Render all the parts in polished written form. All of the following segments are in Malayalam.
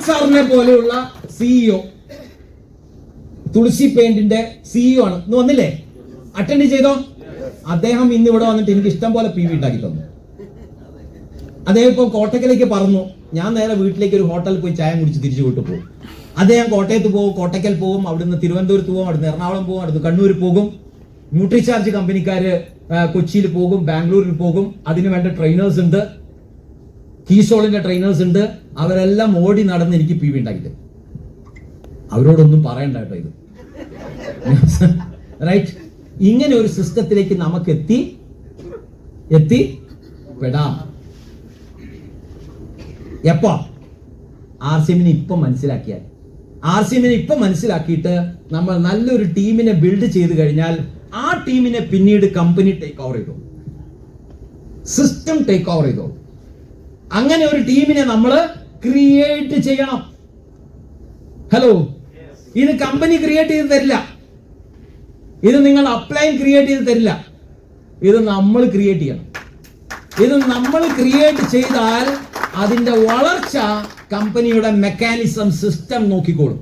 സാറിനെ പോലെയുള്ള സിഇഒ, തുളസി പെയിന്റിന്റെ സിഇഒ ആണ്. ഇന്ന് വന്നില്ലേ? അറ്റൻഡ് ചെയ്തോ? അദ്ദേഹം ഇന്ന് ഇവിടെ വന്നിട്ട് എനിക്ക് ഇഷ്ടം പോലെ PV ഉണ്ടാക്കി തന്നു. അദ്ദേഹം ഇപ്പൊ കോട്ടക്കലേക്ക് പറന്നു. ഞാൻ നേരെ വീട്ടിലേക്ക് ഒരു ഹോട്ടലിൽ പോയി ചായ കുടിച്ച് തിരിച്ചു വീട്ടിൽ പോകും. അദ്ദേഹം കോട്ടയത്ത് പോകും, കോട്ടക്കൽ പോകും, അവിടുന്ന് തിരുവനന്തപുരത്ത് പോകും, അവിടുന്ന് എറണാകുളം പോകും, അവിടുന്ന് കണ്ണൂർ പോകും. ന്യൂട്രിചാർജ് കമ്പനിക്കാര് കൊച്ചിയിൽ പോകും, ബാംഗ്ലൂരിൽ പോകും. അതിന് വേണ്ട ട്രെയിനേഴ്സ് ഉണ്ട്, കീസോളിന്റെ ട്രെയിനേഴ്സ് ഉണ്ട്. അവരെല്ലാം ഓടി നടന്ന് എനിക്ക് PV ഉണ്ടാക്കി തരും. അവരോടൊന്നും പറയണ്ട കേട്ടോ ഇത്, റൈറ്റ്? ഇങ്ങനെ ഒരു സിസ്റ്റത്തിലേക്ക് നമുക്ക് എത്തിപ്പെടാം. എപ്പോ? RCMനെ ഇപ്പം മനസ്സിലാക്കിയാൽ, RCMനെ ഇപ്പം മനസ്സിലാക്കിയിട്ട് നമ്മൾ നല്ലൊരു ടീമിനെ ബിൽഡ് ചെയ്ത് കഴിഞ്ഞാൽ ആ ടീമിനെ പിന്നീട് കമ്പനി ടേക്ക് ഓവർ ചെയ്തോ, സിസ്റ്റം ടേക്ക് ഓവർ ചെയ്തോ. അങ്ങനെ ഒരു ടീമിനെ നമ്മൾ ക്രിയേറ്റ് ചെയ്യണം. ഹലോ, ഇത് കമ്പനി ക്രിയേറ്റ് ചെയ്ത് തരില്ല, ഇത് നിങ്ങൾ അപ്ലൈൻ ക്രിയേറ്റ് ചെയ്ത് തരില്ല, ഇത് നമ്മൾ ക്രിയേറ്റ് ചെയ്യണം. ഇത് നമ്മൾ ക്രിയേറ്റ് ചെയ്താൽ അതിന്റെ വളർച്ച കമ്പനിയുടെ മെക്കാനിസം, സിസ്റ്റം നോക്കിക്കോളും.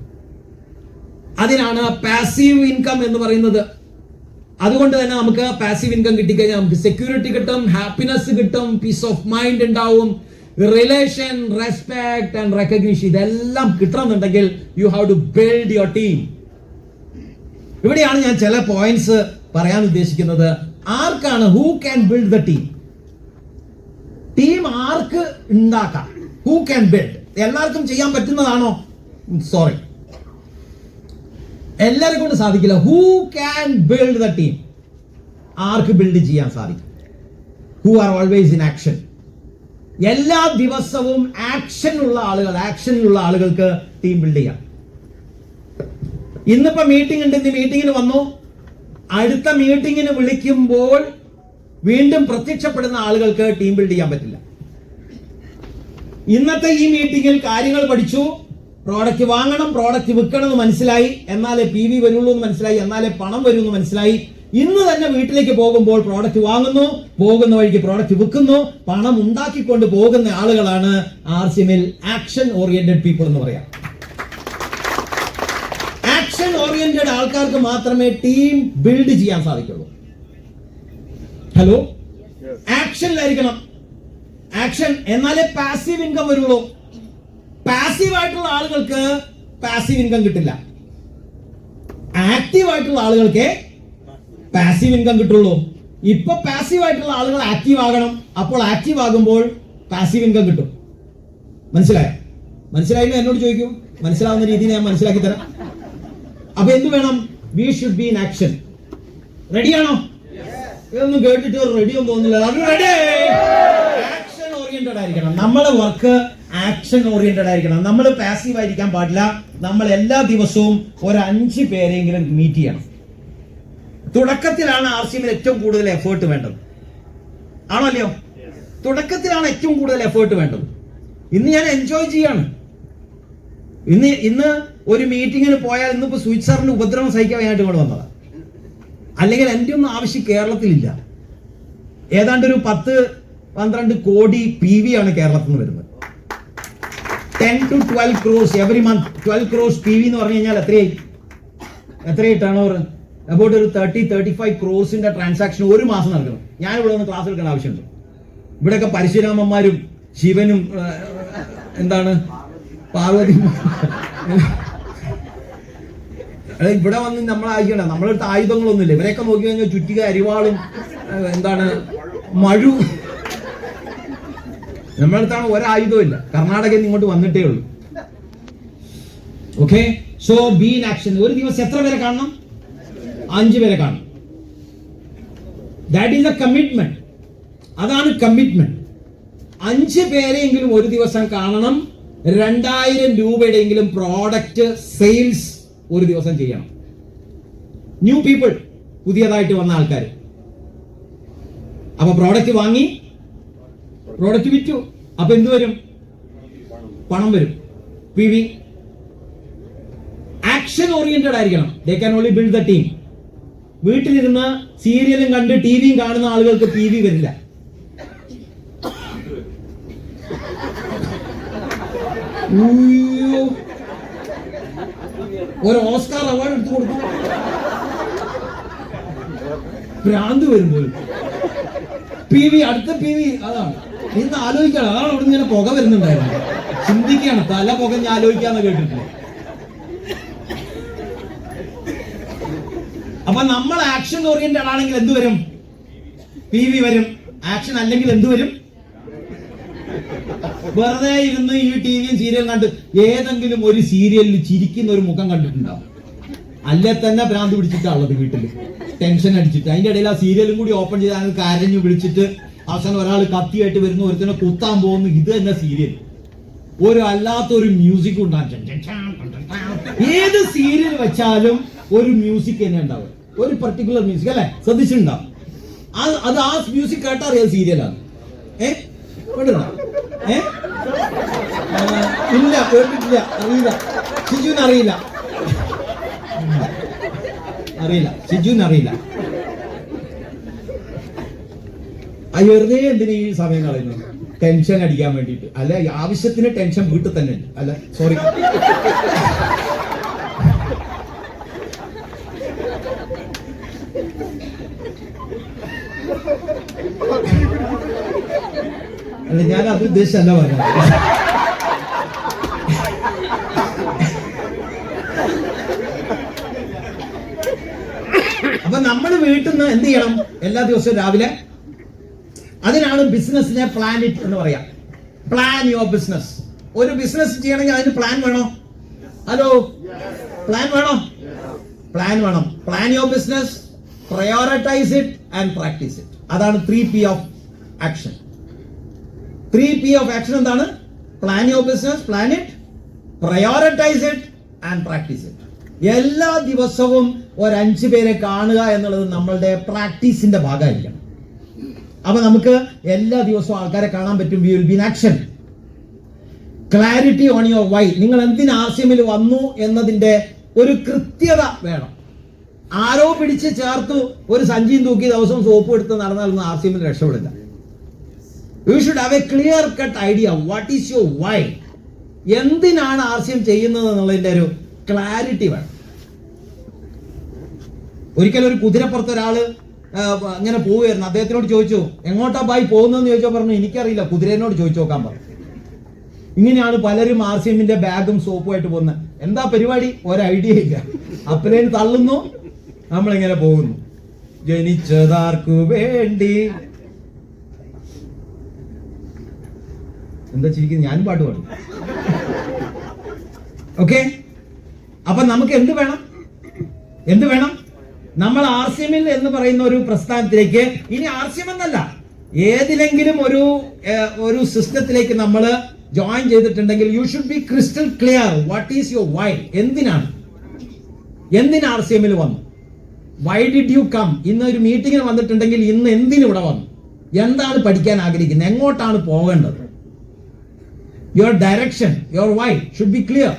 അതിനാണ് പാസീവ് ഇൻകം എന്ന് പറയുന്നത്. അതുകൊണ്ട് തന്നെ നമുക്ക് പാസീവ് ഇൻകം കിട്ടിക്കഴിഞ്ഞാൽ നമുക്ക് സെക്യൂരിറ്റി കിട്ടും, ഹാപ്പിനെസ് കിട്ടും, പീസ് ഓഫ് മൈൻഡ് ഉണ്ടാവും, റിലേഷൻ, റെസ്പെക്ട് ആൻഡ് റെക്കഗ്നിഷൻ. ഇതെല്ലാം കിട്ടണമെന്നുണ്ടെങ്കിൽ you have to build your team. ഇവിടെയാണ് ഞാൻ ചില പോയിന്റ്സ് പറയാൻ ഉദ്ദേശിക്കുന്നത്. ആർക്കാണ്, who can build the team? Team ആർക്ക് ഉണ്ടാക്കാം? Who can build? എല്ലാവർക്കും ചെയ്യാൻ പറ്റുന്നതാണോ? സോറി, എല്ലാവരും കൊണ്ട് സാധിക്കില്ല. Who can build the team? ആർക്ക് ബിൽഡ് ചെയ്യാൻ സാധിക്കും? Who are always in action. എല്ലാ ദിവസവും ആക്ഷനിലുള്ള ആളുകൾക്ക് ടീം ബിൽഡ് ചെയ്യാം. ഇന്നിപ്പോ മീറ്റിംഗ് ഉണ്ട്, ഇന്ന് മീറ്റിംഗിന് വന്നു. അടുത്ത മീറ്റിംഗിന് വിളിക്കുമ്പോൾ വീണ്ടും പ്രത്യക്ഷപ്പെടുന്ന ആളുകൾക്ക് ടീം ബിൽഡ് ചെയ്യാൻ പറ്റില്ല. ഇന്നത്തെ ഈ മീറ്റിംഗിൽ കാര്യങ്ങൾ പഠിച്ചു, പ്രോഡക്റ്റ് വാങ്ങണം, പ്രോഡക്റ്റ് വിൽക്കണം എന്ന് മനസ്സിലായി, എന്നാലേ PV വരുള്ളൂ എന്ന് മനസ്സിലായി, എന്നാലേ പണം വരൂ എന്ന് മനസ്സിലായി. ഇന്ന് തന്നെ വീട്ടിലേക്ക് പോകുമ്പോൾ പ്രോഡക്റ്റ് വാങ്ങുന്നു, പോകുന്ന വഴിക്ക് പ്രോഡക്റ്റ് വിൽക്കുന്നു, പണം ഉണ്ടാക്കിക്കൊണ്ട് പോകുന്ന ആളുകളാണ് RCMൽ ആക്ഷൻ ഓറിയന്റഡ് പീപ്പിൾ എന്ന് പറയാം. ആക്ഷൻ ഓറിയന്റഡ് ആൾക്കാർക്ക് മാത്രമേ ടീം ബിൽഡ് ചെയ്യാൻ സാധിക്കുള്ളൂ. ഹലോ, ആക്ഷനിലായിരിക്കണം. ആക്ഷൻ, എന്നാലേ പാസീവ് ഇൻകം വരുള്ളൂ. പാസീവ് ആയിട്ടുള്ള ആളുകൾക്ക് പാസീവ് ഇൻകം കിട്ടില്ല. ആക്റ്റീവ് ആയിട്ടുള്ള ആളുകൾക്ക് പാസീവ് ഇൻകം കിട്ടുള്ളൂ. ഇപ്പൊ പാസീവ് ആയിട്ടുള്ള ആളുകൾ ആക്റ്റീവ് ആകണം. അപ്പോൾ ആക്റ്റീവ് ആകുമ്പോൾ പാസീവ് ഇൻകം കിട്ടും. മനസ്സിലായില്ല? എന്നോട് ചോദിക്കൂ, മനസ്സിലാവുന്ന രീതിയിൽ ഞാൻ മനസ്സിലാക്കി തരാം. അപ്പൊ എന്ത് വേണം? We should be in action. റെഡിയാണോ? ഇതൊന്നും കേട്ടിട്ട് റെഡി ഒന്നും തോന്നില്ല. ആക്ഷൻ ഓറിയന്റഡ് ആയിരിക്കണം. നമ്മുടെ വർക്ക് ആക്ഷൻ ഓറിയന്റഡ് ആയിരിക്കണം. നമ്മൾ പാസീവ് ആയിരിക്കാൻ പാടില്ല. നമ്മൾ എല്ലാ ദിവസവും ഒരു 5 പേരെങ്കിലും മീറ്റ് ചെയ്യണം. തുടക്കത്തിലാണ് RCMൽ ഏറ്റവും കൂടുതൽ എഫേർട്ട് വേണ്ടത്. ആണോ അല്ലയോ? തുടക്കത്തിലാണ് ഏറ്റവും കൂടുതൽ എഫേർട്ട് വേണ്ടത്. ഇന്ന് ഞാൻ എൻജോയ് ചെയ്യാണ്. ഇന്ന് ഒരു മീറ്റിങ്ങിന് പോയാൽ, ഇന്നിപ്പോ സുജിത് സാറിന്റെ ഉപദ്രവം സഹിക്കാൻ വേണ്ടിയിട്ട് ഇങ്ങോട്ട് വന്നതാണ്. അല്ലെങ്കിൽ എൻ്റെ ഒന്നും ആവശ്യം കേരളത്തിലില്ല. ഏതാണ്ട് ഒരു 10-12 കോടി PV ആണ് കേരളത്തിൽ നിന്ന് വരുന്നത്. 10 to 12 crores every month. 12 crores PV എന്ന് പറഞ്ഞു കഴിഞ്ഞാൽ എത്രയായി ടേൺ ഓവർ? അബൌട്ട് ഒരു 30-35 ക്രോസിന്റെ ട്രാൻസാക്ഷൻ ഒരു മാസം നടക്കണം. ഞാൻ ഇവിടെ ഒന്ന് ക്ലാസ് എടുക്കേണ്ട ആവശ്യമുണ്ട്. ഇവിടെയൊക്കെ പരശുരാമന്മാരും ശിവനും എന്താണ് പാർവതി ഇവിടെ വന്ന് നമ്മളായിക്കണ്ട. നമ്മളെടുത്ത് ആയുധങ്ങളൊന്നുമില്ല. ഇവരെയൊക്കെ നോക്കി കഴിഞ്ഞാൽ ചുറ്റിക, അരിവാളും എന്താണ് മഴു. നമ്മളടുത്താണ് ഒരായുധവും ഇല്ല. കർണാടകയിൽ നിന്ന് ഇങ്ങോട്ട് വന്നിട്ടേ ഉള്ളൂ. Okay, so B in action. ഒരു ദിവസം എത്ര പേരെ കാണണം? 5 പേരെ കാണണം. That is A commitment. അതാണ് കമ്മിറ്റ്മെന്റ്. 5 പേരെയെങ്കിലും ഒരു ദിവസം കാണണം. 2000 രൂപയുടെയെങ്കിലും പ്രോഡക്റ്റ് സെയിൽസ് ഒരു ദിവസം ചെയ്യണം. ന്യൂ പീപ്പിൾ, പുതിയതായിട്ട് വന്ന ആൾക്കാർ. അപ്പൊ പ്രോഡക്റ്റ് വാങ്ങി, പ്രോഡക്റ്റ് വിറ്റു. അപ്പൊ എന്ത് വരും? പണം വരും. PV. ആക്ഷൻ ഓറിയന്റഡ് ആയിരിക്കണം. They can only build the team. വീട്ടിലിരുന്ന് സീരിയലും കണ്ട് ടിവിയും കാണുന്ന ആളുകൾക്ക് PV വരില്ല. ഒരു ഓസ്കാർ അവാർഡ് എടുത്തു കൊടുക്കും. ഭ്രാന്ത് വരുമ്പോൾ അടുത്ത പി വി അതാണ് ഇന്ന് ആലോചിക്കണം. അതാണ് അവിടെ ഇങ്ങനെ പുക വരുന്നുണ്ടായിരുന്നു. ചിന്തിക്കുകയാണ്, തല പുകഞ്ഞ് ആലോചിക്കാന്ന് കേട്ടിട്ടില്ല. അപ്പൊ നമ്മൾ ആക്ഷൻ ഓറിയന്റഡ് ആണെങ്കിൽ എന്ത് വരും? പി വി വരും. ആക്ഷൻ അല്ലെങ്കിൽ എന്ത് വരും? വെറുതെ ഇരുന്ന് ഈ ടിവിയും സീരിയലും കണ്ട് ഏതെങ്കിലും ഒരു സീരിയലിൽ ചിരിക്കുന്ന ഒരു മുഖം കണ്ടിട്ടുണ്ടാവും. അല്ലെ തന്നെ ഭ്രാന്ത് പിടിച്ചിട്ടാണുള്ളത് വീട്ടില്, ടെൻഷൻ അടിച്ചിട്ട്. അതിന്റെ ഇടയിൽ ആ സീരിയലും കൂടി ഓപ്പൺ ചെയ്ത് അതിന് കരഞ്ഞു വിളിച്ചിട്ട് അവസാനം ഒരാൾ കത്തിയായിട്ട് വരുന്നു, ഒരുത്തനെ കുത്താൻ പോകുന്നു. ഇത് തന്നെ സീരിയൽ. ഒരു അല്ലാത്തൊരു മ്യൂസിക് ഉണ്ടാകും. ഏത് സീരിയൽ വെച്ചാലും ഒരു മ്യൂസിക് തന്നെ ഉണ്ടാവും, ഒരു പർട്ടിക്കുലർ മ്യൂസിക് അല്ലെ, ശ്രദ്ധിച്ചിട്ടുണ്ടാവും. അത് ആ മ്യൂസിക് കേട്ടാ അറിയാം സീരിയലാണ്. ഇല്ല, കേട്ടിട്ടില്ല, അറിയില്ല. ഷിജുവിന് അറിയില്ല, ഷിജുവിന് അറിയില്ല. വെറുതെ എന്തിനാ ഈ സമയം കളയുന്നത്? ടെൻഷൻ അടിക്കാൻ വേണ്ടിയിട്ട്. അല്ല, ആവശ്യത്തിന് ടെൻഷൻ വീട്ടിൽ തന്നെ ഉണ്ട്. അല്ല, സോറി. അല്ല, ഞാൻ അത് ഉദ്ദേശിച്ചല്ല പറഞ്ഞത്. അപ്പൊ നമ്മൾ വീട്ടിൽ നിന്ന് എന്ത് ചെയ്യണം? എല്ലാ ദിവസവും രാവിലെ. അതിനാണ് ബിസിനസിനെ പ്ലാൻ ഇറ്റ് എന്ന് പറയാം. Plan your business. ഒരു ബിസിനസ് ചെയ്യണമെങ്കിൽ അതിന് പ്ലാൻ വേണോ? ഹലോ, പ്ലാൻ വേണോ? പ്ലാൻ വേണം. Plan your business, prioritize it and practice it. അതാണ് 3P of action. 3P of action എന്താണ്? Plan your business, plan it, prioritize it and practice it. എല്ലാ ദിവസവും ഒരു 5 പേരെ കാണുക എന്നുള്ളത് നമ്മളുടെ പ്രാക്ടീസിന്റെ ഭാഗമായിരിക്കണം. അപ്പൊ നമുക്ക് എല്ലാ ദിവസവും ആൾക്കാരെ കാണാൻ പറ്റും. We will be in action. Clarity on your why. നിങ്ങൾ എന്തിന് ആശയമിൽ വന്നു എന്നതിന്റെ ഒരു കൃത്യത വേണം. ആരോ പിടിച്ച് ചേർത്തു ഒരു സഞ്ചിയും തൂക്കി ദിവസവും സോപ്പ് എടുത്ത് നടന്നാലൊന്നും ആശയമിൽ രക്ഷപ്പെടില്ല. You should have a clear cut idea. What is your why? എന്തിനാണ് ആശയം ചെയ്യുന്നത് എന്നുള്ളതിന്റെ ഒരു ക്ലാരിറ്റി വേണം. ഒരിക്കലും ഒരു കുതിരപ്പുറത്ത് ഒരാള് അങ്ങനെ പോവുകയായിരുന്നു. അദ്ദേഹത്തിനോട് ചോദിച്ചു, എങ്ങോട്ടാ ബായി പോകുന്നതെന്ന് ചോദിച്ചാൽ പറഞ്ഞു, എനിക്കറിയില്ല, കുതിരേനോട് ചോദിച്ചു നോക്കാൻ പറഞ്ഞു. ഇങ്ങനെയാണ് പലരും ആർസിഎമ്മിന്റെ ബാഗും സോപ്പുമായിട്ട് പോകുന്നത്. എന്താ പരിപാടി? ഒരു ഐഡിയ ഇല്ല. അപ്പലേന് തള്ളുന്നു, നമ്മളിങ്ങനെ പോകുന്നു. ജനിച്ചതാർക്കു വേണ്ടി. എന്താ ചിരിക്കുന്നത്? ഞാൻ പാട്ട് പാടും. ഓക്കെ, അപ്പൊ നമുക്ക് എന്ത് വേണം? എന്ത് വേണം? നമ്മൾ ആർസിഎമ്മിൽ എന്ന് പറയുന്ന ഒരു പ്രസ്ഥാനത്തിലേക്ക്, ഇനി ആർസിഎം എന്നല്ല, ഏതിലെങ്കിലും ഒരു സിസ്റ്റത്തിലേക്ക് നമ്മൾ ജോയിൻ ചെയ്തിട്ടുണ്ടെങ്കിൽ you should be crystal clear. What is your why? എന്തിന് ആർസിഎമ്മിൽ വന്നു? Why did you come? ഇന്ന് ഒരു മീറ്റിംഗിന് വന്നിട്ടുണ്ടെങ്കിൽ ഇന്ന് എന്തിന് ഇവിടെ വന്നു? എന്താണ് പഠിക്കാൻ ആഗ്രഹിക്കുന്നത്? എങ്ങോട്ടാണ് പോകേണ്ടത്? Your direction, your why should be clear.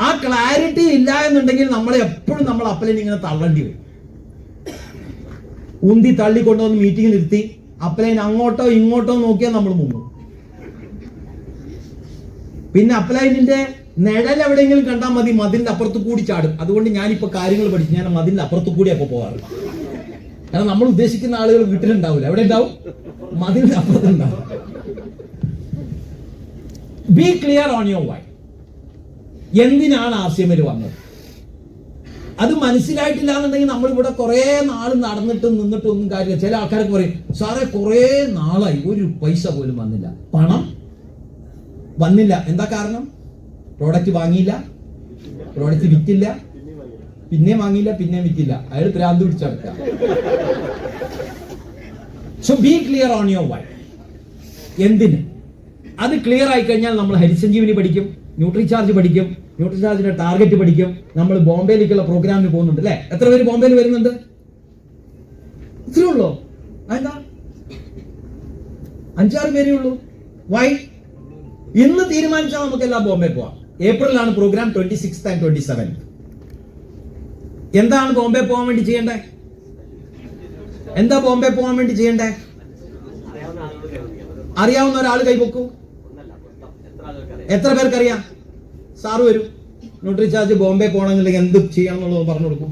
ആ ക്ലാരിറ്റി ഇല്ല എന്നുണ്ടെങ്കിൽ നമ്മൾ അപ്പലിനെ ഇങ്ങനെ തള്ളേണ്ടി വരും. ഉന്തി തള്ളിക്കൊണ്ടുവന്ന് മീറ്റിംഗിൽ ഇരുത്തി അപ്പലൈൻ അങ്ങോട്ടോ ഇങ്ങോട്ടോ നോക്കിയാൽ നമ്മൾ മുങ്ങും. പിന്നെ അപ്പലൈനിന്റെ നിഴൽ എവിടെയെങ്കിലും കണ്ടാൽ മതി, മതിലിന്റെ അപ്പുറത്ത് കൂടി ചാടും. അതുകൊണ്ട് ഞാനിപ്പോ കാര്യങ്ങൾ പഠിച്ചു, ഞാൻ മതിലിന്റെ അപ്പുറത്ത് കൂടി അപ്പൊ പോകാറ്. കാരണം നമ്മൾ ഉദ്ദേശിക്കുന്ന ആളുകൾ വീട്ടിലുണ്ടാവില്ല. എവിടെ ഉണ്ടാവും? മതിലിന്റെ അപ്പുറത്തുണ്ടാവും. Be clear on your why. എന്തിനാണ് ആർസിഎമ്മിൽ വന്നത്? അത് മനസ്സിലായിട്ടില്ല എന്നുണ്ടെങ്കിൽ നമ്മളിവിടെ കുറെ നാൾ നടന്നിട്ടും നിന്നിട്ടും ഒന്നും കാര്യമില്ല. ചില ആൾക്കാരൊക്കെ പറയും, സാറേ കുറെ നാളായി ഒരു പൈസ പോലും വന്നില്ല. പണം വന്നില്ല. എന്താ കാരണം? പ്രോഡക്റ്റ് വാങ്ങിയില്ല, പ്രോഡക്റ്റ് വിറ്റില്ല, പിന്നെ വാങ്ങിയില്ല, പിന്നെ വിറ്റില്ല. അയാൾ ഭ്രാന്ത് പിടിച്ചെടുക്കുക. So be clear on your why. എന്തിന്? അത് ക്ലിയർ ആയി കഴിഞ്ഞാൽ നമ്മൾ ഹരിസഞ്ജീവനി പഠിക്കും, ന്യൂട്രിചാർജ് പഠിക്കും, ന്യൂട്രിചാർജിന്റെ ടാർഗറ്റ് പഠിക്കും. നമ്മൾ ബോംബെയിലേക്കുള്ള പ്രോഗ്രാമിന് പോകുന്നുണ്ട് അല്ലെ? എത്ര പേര് ബോംബെയിൽ വരുന്നുണ്ട്? ഇത്രേ ഉള്ളൂ. അതെന്താ? 5-6 പേരേ ഉള്ളൂ. വൈ? ഇന്ന് തീരുമാനിച്ചാൽ നമുക്കെല്ലാം ബോംബെ പോവാം. ഏപ്രിലാണ് പ്രോഗ്രാം, 26th and 27th. എന്താണ് ബോംബെ പോകാൻ വേണ്ടി ചെയ്യണ്ടേ? എന്താ ബോംബെ പോകാൻ വേണ്ടി ചെയ്യണ്ടേ? അറിയാവുന്ന ഒരാൾ കൈപൊക്കൂ. എത്ര പേർക്കറിയാം? സാറ് വരും, ന്യൂട്രി ചാർജ് ബോംബെ പോകണമെന്നുണ്ടെങ്കിൽ എന്ത് ചെയ്യണം എന്നുള്ളത് പറഞ്ഞു കൊടുക്കും.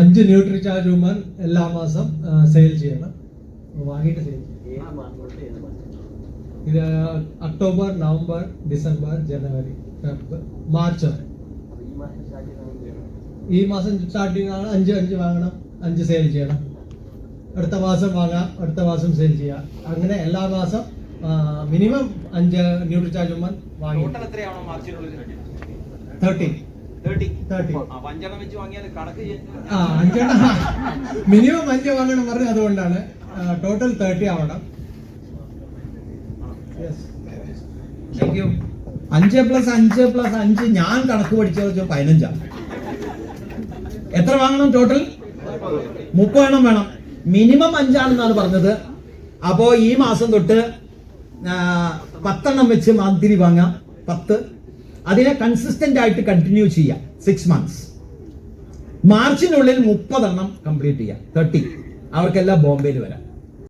5 ന്യൂട്രി ചാർജ് വുമൺ എല്ലാ മാസം സെയിൽ ചെയ്യണം, വാങ്ങിയിട്ട് സെയിൽ ചെയ്യണം. ഇത് ഒക്ടോബർ, നവംബർ, ഡിസംബർ, ജനുവരി, ഫെബ്രുവരി, മാർച്ച് വരെ. ഈ മാസം സ്റ്റാർട്ടിങ് ആണ്. 5 വാങ്ങണം, 5 സെയിൽ ചെയ്യണം. അടുത്ത മാസം വാങ്ങാം, അടുത്ത മാസം സെയിൽ ചെയ്യാം. അങ്ങനെ എല്ലാ മാസം മിനിമം 5 ന്യൂട്രി ചാർജ് വുമൺ വാങ്ങി. 30 മിനിമം 5 വാങ്ങണം പറഞ്ഞു, അതുകൊണ്ടാണ് ടോട്ടൽ 30 ആവണം. 5+5+5 ഞാൻ കണക്ക് പഠിച്ച 15. എത്ര വാങ്ങണം? ടോട്ടൽ 30 വേണം. മിനിമം 5 പറഞ്ഞത്. അപ്പോ ഈ മാസം തൊട്ട് 10 വെച്ച് മന്ത്ലി വാങ്ങാം. 10. അതിനെ കൺസിസ്റ്റന്റ് ആയിട്ട് കണ്ടിന്യൂ ചെയ്യാം 6 മന്ത്സ്. മാർച്ചിനുള്ളിൽ 30 കംപ്ലീറ്റ് ചെയ്യാം. 30 അവർക്കെല്ലാം ബോംബെയിൽ വരാം.